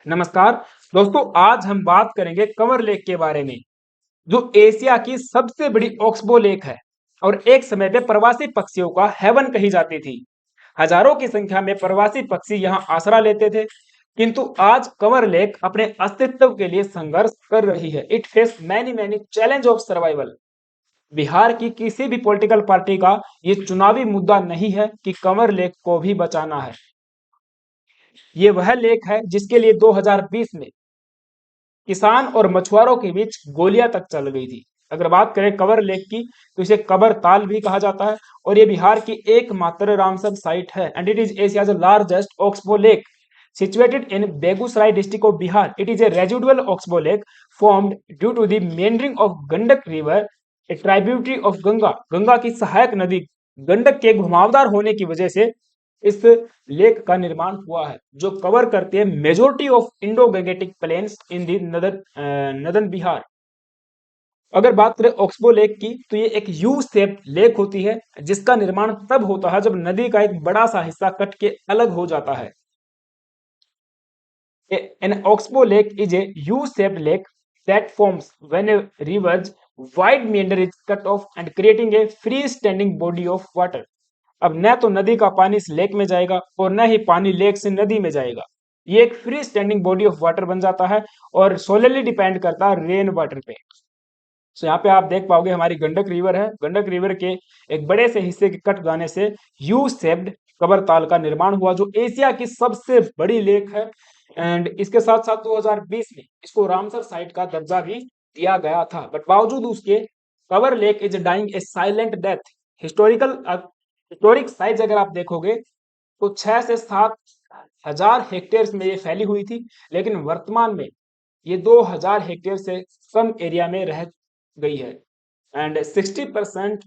नमस्कार दोस्तों, आज हम बात करेंगे कंवर लेक के बारे में, जो एशिया की सबसे बड़ी ऑक्सबो लेक है और एक समय पे प्रवासी पक्षियों का हेवन कही जाती थी। हजारों की संख्या में प्रवासी पक्षी यहाँ आसरा लेते थे, किंतु आज कंवर लेक अपने अस्तित्व के लिए संघर्ष कर रही है। It face many many challenge of survival. Bihar की किसी भी पॉलिटिकल पार्टी का ये चुनावी मुद्दा नहीं है कि कंवर लेक को भी बचाना है। ये वह लेक है जिसके लिए 2020 में किसान और मछुआरों के बीच गोलियां तक चल गई थी। अगर बात करें कवर लेक की, तो इसे कबर ताल भी कहा जाता है और ये बिहार की एकमात्र रामसर साइट है and it is Asia's largest oxbow lake situated in Begusarai district of Bihar. It is a residual oxbow lake formed due to the meandering of Gandak river, a tributary of Ganga. Ganga की सहायक नदी गंडक के घुमावदार होने की वजह से इस लेक का निर्माण हुआ है, जो कवर करते हैं majority of Indo Gangetic planes in the northern Bihar. अगर बात करें ऑक्सबो लेक की, तो ये एक यू शेप लेक होती है जिसका निर्माण तब होता है जब नदी का एक बड़ा सा हिस्सा कट के अलग हो जाता है। An oxbow lake is a U-shaped lake that forms when a river's wide meander is cut off and creating a free-standing body of water. अब न तो नदी का पानी इस लेक में जाएगा और न ही पानी लेक से नदी में जाएगा। ये एक free standing body of water बन जाता है और सोलरली डिपेंड करता है रेन वाटर पे। तो यहाँ पे आप देख पाओगे हमारी गंडक रिवर है। गंडक रिवर के एक बड़े से हिस्से के कट जाने से यू शेप्ड कबर ताल का निर्माण हुआ, जो एशिया की सबसे बड़ी लेक है। एंड इसके साथ साथ 2020 में इसको रामसर साइट का दर्जा भी दिया गया था, बट बावजूद उसके Kawar lake is dying a silent death. Historic size अगर आप देखोगे तो 6 से 7 हजार हेक्टेयर में ये फैली हुई थी, लेकिन वर्तमान में ये 2000 हेक्टेयर से कम एरिया में रह गई है and 60%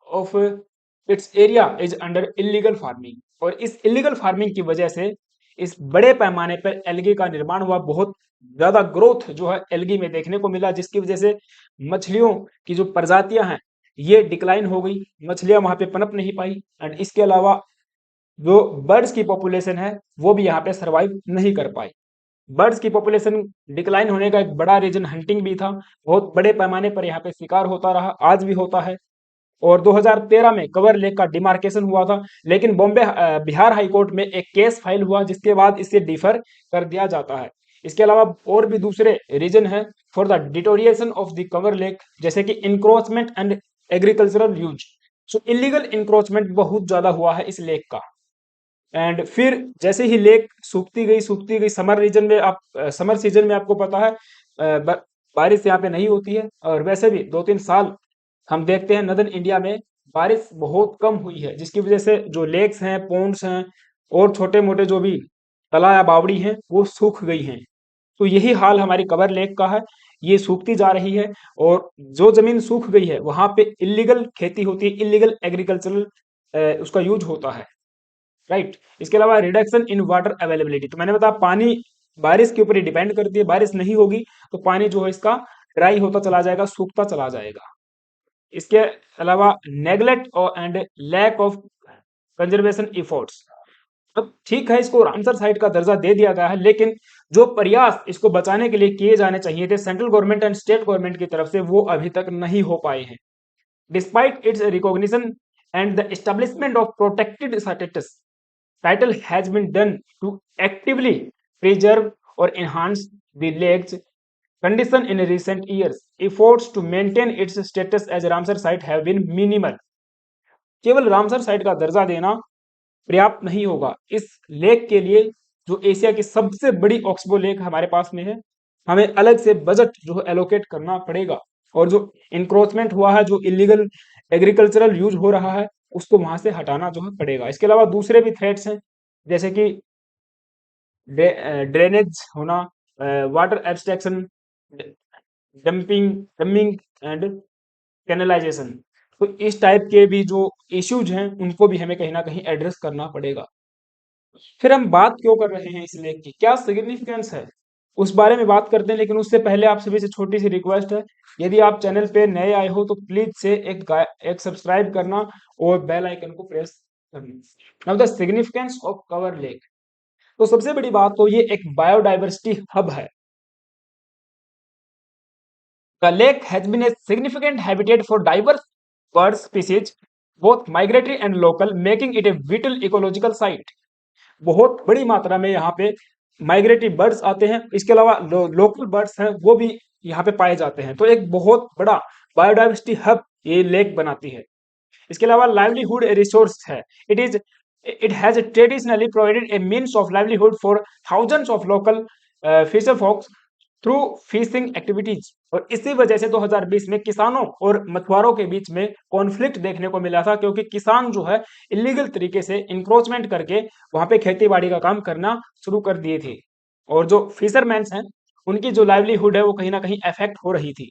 of its area is under illegal farming. और इस इलीगल फार्मिंग की वजह से इस बड़े पैमाने पर एल्गी का निर्माण हुआ। बहुत ज्यादा ग्रोथ जो है एल्गी में देखने को मिला, जिसकी वजह से मछलियों की जो प्रजातियां हैं ये डिक्लाइन हो गई, मछलियां वहां पे पनप नहीं पाई। एंड इसके अलावा जो बर्ड्स की पॉपुलेशन है वो भी यहाँ पे सरवाइव नहीं कर पाई। बर्ड्स की पॉपुलेशन डिक्लाइन होने का एक बड़ा रीजन हंटिंग भी था। बहुत बड़े पैमाने पर यहाँ पे शिकार होता रहा, आज भी होता है। और 2013 में कवर लेक का डिमार्केशन हुआ था, लेकिन बिहार हाई कोर्ट में एक केस फाइल हुआ जिसके बाद इसे डिफर कर दिया जाता है। इसके अलावा और भी दूसरे रीजन है for the deterioration of the cover lake, जैसे कि encroachment and agricultural use. So illegal encroachment बहुत ज्यादा हुआ है इस लेक का। एंड फिर जैसे ही लेक सूखती गई समर रीजन में, आप समर सीजन में आपको पता है बारिश यहाँ पे नहीं होती है। और वैसे भी 2-3 साल हम देखते हैं नदर्न इंडिया में बारिश बहुत कम हुई है, जिसकी वजह से जो लेक्स हैं, पोन्ड्स हैं और छोटे मोटे जो भी तला या बावड़ी हैं वो सूख गई हैं। तो यही हाल हमारी कवर लेक का है, ये सूखती जा रही है। और जो जमीन सूख गई है वहां पे इलीगल खेती होती है, इलीगल एग्रीकल्चरल उसका यूज होता है, राइट। इसके अलावा रिडक्शन इन वाटर अवेलेबिलिटी, तो मैंने बताया पानी बारिश के ऊपर ही डिपेंड करती है। बारिश नहीं होगी तो पानी जो है इसका ड्राई होता चला जाएगा, सूखता चला जाएगा। इसके अलावा neglect and lack of conservation efforts. अब ठीक है, इसको रामसर साइट का दर्जा दे दिया गया है, लेकिन जो प्रयास इसको बचाने के लिए किए जाने चाहिए थे central government and state government की तरफ से, वो अभी तक नहीं हो पाए हैं। Despite it's recognition and the establishment of protected status, title has been done to actively preserve or enhance the lake's condition in recent years. Efforts to maintain its status as a Ramsar site have been minimal. केवल Ramsar site का दर्जा देना पर्याप्त नहीं होगा। इस lake के लिए जो एशिया की सबसे बड़ी ऑक्सबो लेक हमारे पास में है, हमें अलग से बजट जो एलोकेट करना पड़ेगा। और जो इंक्रोचमेंट हुआ है, जो इलीगल एग्रीकल्चरल यूज हो रहा है, उसको वहां से हटाना जो है पड़ेगा। इसके अलावा दूसरे भी थ्रेट्स हैं, जैसे कि ड्रेनेज होना, water abstraction, dumping dumping and canalisation. तो इस टाइप के भी जो इश्यूज हैं उनको भी हमें कहीं ना कहीं एड्रेस करना पड़ेगा। फिर हम बात क्यों कर रहे हैं इस लेख की, क्या सिग्निफिकेंस है, उस बारे में बात करते हैं। लेकिन उससे पहले आप सभी से छोटी सी रिक्वेस्ट है, यदि आप चैनल पे नए आए हो तो प्लीज से एक सब्सक्राइब करना और बेल आइकन को प्रेस करना। Now the significance of cover lake. तो सबसे बड़ी बात तो ये एक बायोडाइवर्सिटी हब है। The lake has been a significant habitat for diverse bird species, both migratory and local, making it a vital ecological site. बहुत बड़ी मात्रा में यहाँ पे माइग्रेटरी बर्ड्स आते हैं, इसके अलावा लोकल बर्ड्स हैं वो भी यहाँ पे पाए जाते हैं, तो एक बहुत बड़ा बायोडाइवर्सिटी हब ये लेक बनाती है। इसके अलावा लाइवलीहुड रिसोर्स है। It has traditionally provided a means of livelihood for thousands of local fisher folks through fishing activities. और इसी वजह से 2020 में किसानों और मछुआरों के बीच में कॉन्फ्लिक्ट देखने को मिला था, क्योंकि किसान जो है इलीगल तरीके से इंक्रोचमेंट करके वहां पे खेती बाड़ी का काम करना शुरू कर दिए थे, और जो फिशरमैन हैं उनकी जो लाइवलीहुड है वो कहीं ना कहीं अफेक्ट हो रही थी।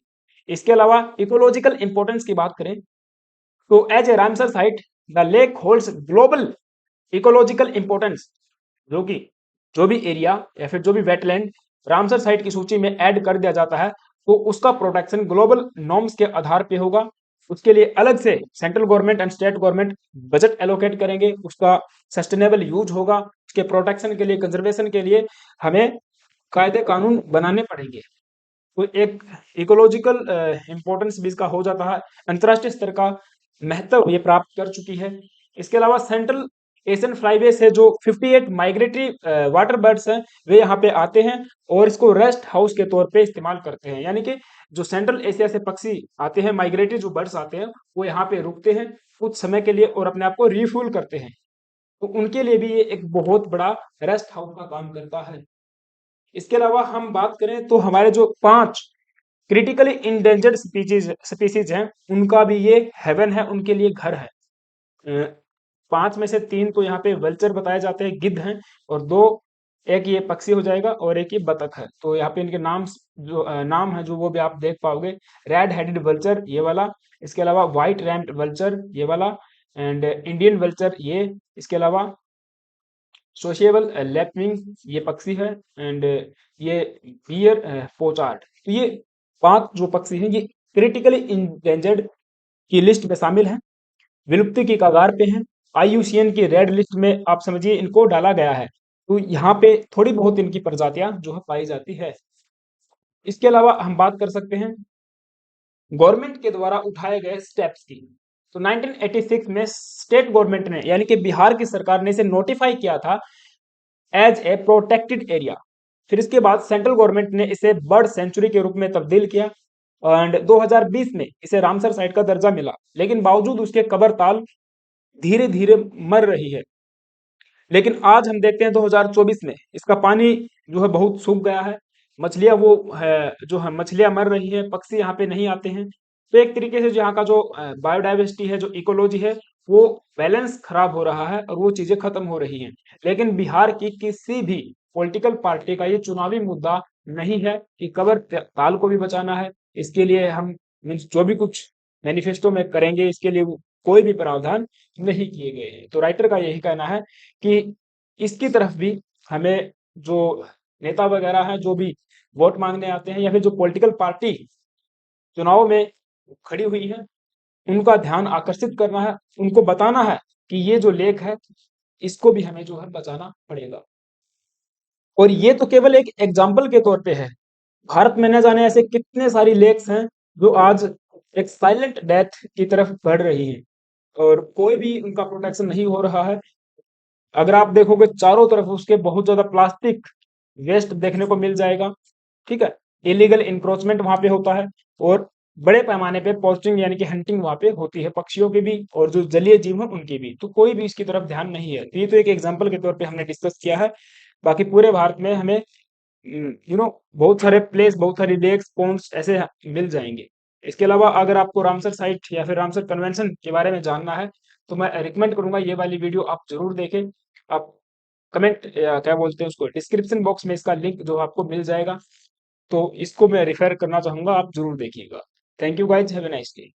इसके अलावा इकोलॉजिकल इंपॉर्टेंस की बात करें तो as a Ramsar site the lake holds global ecological importance, जो कि जो भी एरिया या फिर जो भी वेटलैंड रामसर साइट की सूची में ऐड कर दिया जाता है तो उसका प्रोटेक्शन ग्लोबल नॉर्म्स के आधार पे होगा। उसके लिए अलग से central government and state government budget allocate करेंगे, उसका सस्टेनेबल यूज होगा, उसके प्रोटेक्शन के लिए, कंजर्वेशन के लिए हमें कायदे कानून बनाने पड़ेंगे। तो एक इकोलॉजिकल इंपॉर्टेंस भी इसका हो जाता है, अंतर्राष्ट्रीय स्तर का महत्व ये प्राप्त कर चुकी है। इसके अलावा सेंट्रल एशियन फ्लाईवे से जो 58 माइग्रेटरी वाटर बर्ड्स हैं वे यहाँ पे आते हैं और इसको रेस्ट हाउस के तौर पे इस्तेमाल करते हैं, यानी कि जो सेंट्रल एशिया से पक्षी आते हैं, माइग्रेटरी जो बर्ड्स आते हैं वो यहाँ पे रुकते हैं कुछ समय के लिए और अपने आप को रिफ्यूल करते हैं, तो उनके लिए भी ये एक बहुत बड़ा रेस्ट हाउस का काम करता है। इसके अलावा हम बात करें तो हमारे जो 5 क्रिटिकली इंडेंजर्ड स्पीसीज हैं उनका भी ये हेवन है, उनके लिए घर है। 5 में से 3 तो यहाँ पे वल्चर बताए जाते हैं, गिद्ध हैं, और 2 एक ये पक्षी हो जाएगा और एक ये बतख है। तो यहाँ पे इनके नाम है जो वो भी आप देख पाओगे, रेड हेडेड वल्चर ये वाला, इसके अलावा व्हाइट रैम्ड वल्चर ये वाला, एंड इंडियन वल्चर ये, इसके अलावा सोशिएबल लैपविंग ये पक्षी है, एंड ये बियर पोचार्ड। तो ये 5 जो पक्षी हैं ये क्रिटिकली इंडेंजर्ड की लिस्ट में शामिल हैं, विलुप्ति की कगार पे हैं, आईयूसीएन की रेड लिस्ट में आप समझिए इनको डाला गया है। तो यहाँ पे थोड़ी बहुत इनकी प्रजातियां जो है पाई जाती है। इसके अलावा हम बात कर सकते हैं गवर्नमेंट के द्वारा उठाए गए स्टेप्स की। तो 1986 में स्टेट गवर्नमेंट ने यानी कि बिहार की सरकार ने इसे नोटिफाई किया था एज ए प्रोटेक्टेड एरिया। फिर इसके बाद सेंट्रल गवर्नमेंट ने इसे बर्ड सेंचुरी के रूप में तब्दील किया एंड 2020 में इसे रामसर साइट का दर्जा मिला, लेकिन बावजूद उसके कब्रताल धीरे धीरे मर रही है। लेकिन आज हम देखते हैं 2024 में इसका पानी जो है बहुत सूख गया है, मछलियां वो है जो है मछलियां मर रही है, पक्षी यहाँ पे नहीं आते हैं। तो एक तरीके से यहाँ का जो बायोडाइवर्सिटी है, जो इकोलॉजी है, वो बैलेंस खराब हो रहा है और वो चीजें खत्म हो रही हैं। लेकिन बिहार की किसी भी पॉलिटिकल पार्टी का ये चुनावी मुद्दा नहीं है कि कबर ताल को भी बचाना है, इसके लिए हम मीन्स जो भी कुछ मैनिफेस्टो में करेंगे इसके लिए कोई भी प्रावधान नहीं किए गए हैं। तो राइटर का यही कहना है कि इसकी तरफ भी हमें जो नेता वगैरह हैं जो भी वोट मांगने आते हैं या फिर जो पॉलिटिकल पार्टी चुनाव में खड़ी हुई है उनका ध्यान आकर्षित करना है, उनको बताना है कि ये जो लेक है इसको भी हमें जो है बचाना पड़ेगा। और ये तो केवल एक एग्जाम्पल के तौर पे है, भारत में न जाने ऐसे कितने सारी लेक्स हैं जो आज एक साइलेंट डेथ की तरफ बढ़ रही हैं और कोई भी उनका प्रोटेक्शन नहीं हो रहा है। अगर आप देखोगे चारों तरफ उसके बहुत ज्यादा प्लास्टिक वेस्ट देखने को मिल जाएगा, ठीक है, इलीगल इंक्रोचमेंट वहां पे होता है और बड़े पैमाने पे पोस्टिंग यानी कि हंटिंग वहां पे होती है, पक्षियों की भी और जो जलीय जीव हैं उनकी भी, तो कोई भी इसकी तरफ ध्यान नहीं है। तो ये तो एक एग्जाम्पल के तौर पे हमने डिस्कस किया है। बाकी पूरे भारत में हमें बहुत सारे प्लेस, बहुत सारी लेक्स, पॉन्ड्स ऐसे मिल जाएंगे। इसके अलावा अगर आपको रामसर साइट या फिर रामसर कन्वेंशन के बारे में जानना है तो मैं रिकमेंड करूंगा ये वाली वीडियो आप जरूर देखें। आप कमेंट या क्या बोलते हैं उसको, डिस्क्रिप्शन बॉक्स में इसका लिंक जो आपको मिल जाएगा, तो इसको मैं रिफर करना चाहूंगा, आप जरूर देखिएगा। Thank you guys, have a nice day.